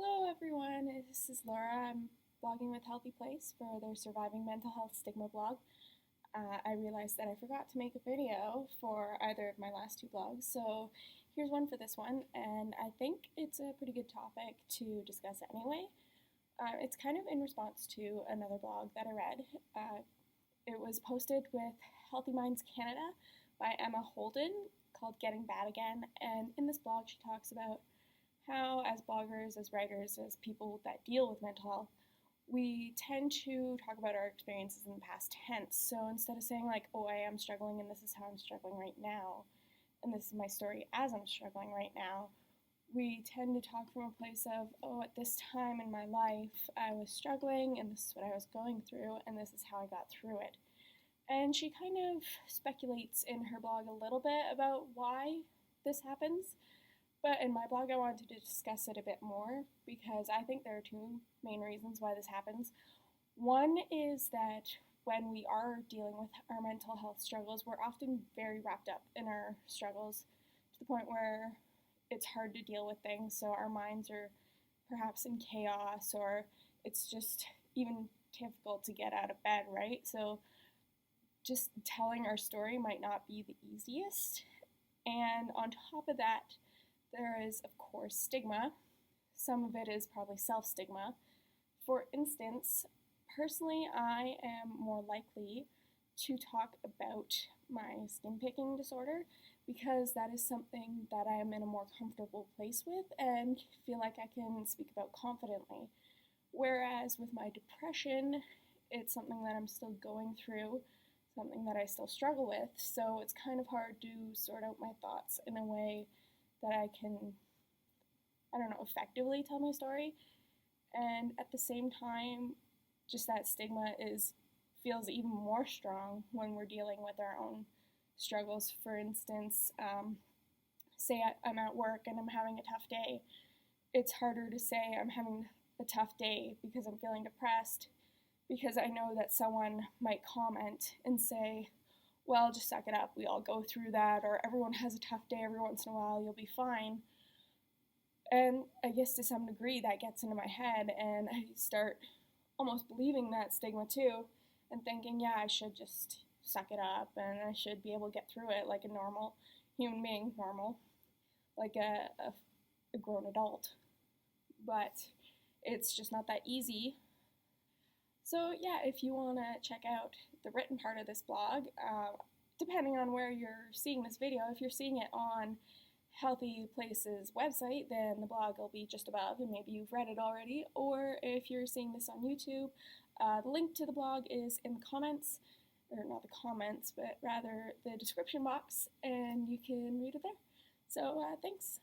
Hello everyone, this is Laura. I'm blogging with HealthyPlace for their Surviving Mental Health Stigma blog. I realized that I forgot to make a video for either of my last two blogs, so here's one for this one, and I think it's a pretty good topic to discuss anyway. It's kind of in response to another blog that I read. It was posted with Healthy Minds Canada by Emma Holden called Getting Bad Again, and in this blog she talks about how, as bloggers, as writers, as people that deal with mental health, we tend to talk about our experiences in the past tense. So instead of saying, like, oh, I am struggling and this is how I'm struggling right now, and this is my story as I'm struggling right now, we tend to talk from a place of, oh, at this time in my life, I was struggling and this is what I was going through and this is how I got through it. And she kind of speculates in her blog a little bit about why this happens. But in my blog, I wanted to discuss it a bit more because I think there are two main reasons why this happens. One is that when we are dealing with our mental health struggles, we're often very wrapped up in our struggles to the point where it's hard to deal with things. So our minds are perhaps in chaos, or it's just even difficult to get out of bed, right? So just telling our story might not be the easiest. And on top of that, there is, of course, stigma. Some of it is probably self-stigma. For instance, personally, I am more likely to talk about my skin picking disorder because that is something that I am in a more comfortable place with and feel like I can speak about confidently. Whereas with my depression, it's something that I'm still going through, something that I still struggle with, so it's kind of hard to sort out my thoughts in a way that I can, effectively tell my story. And at the same time, just that stigma feels even more strong when we're dealing with our own struggles. For instance, say I'm at work and I'm having a tough day. It's harder to say I'm having a tough day because I'm feeling depressed, because I know that someone might comment and say, well, just suck it up, we all go through that, or everyone has a tough day every once in a while, you'll be fine. And I guess to some degree that gets into my head, and I start almost believing that stigma too, and thinking, yeah, I should just suck it up, and I should be able to get through it like a normal human being, like a grown adult. But it's just not that easy. So yeah, if you want to check out the written part of this blog, depending on where you're seeing this video, if you're seeing it on HealthyPlace's website, then the blog will be just above, and maybe you've read it already. Or if you're seeing this on YouTube, the link to the blog is in the comments, or not the comments, but rather the description box, and you can read it there. So thanks.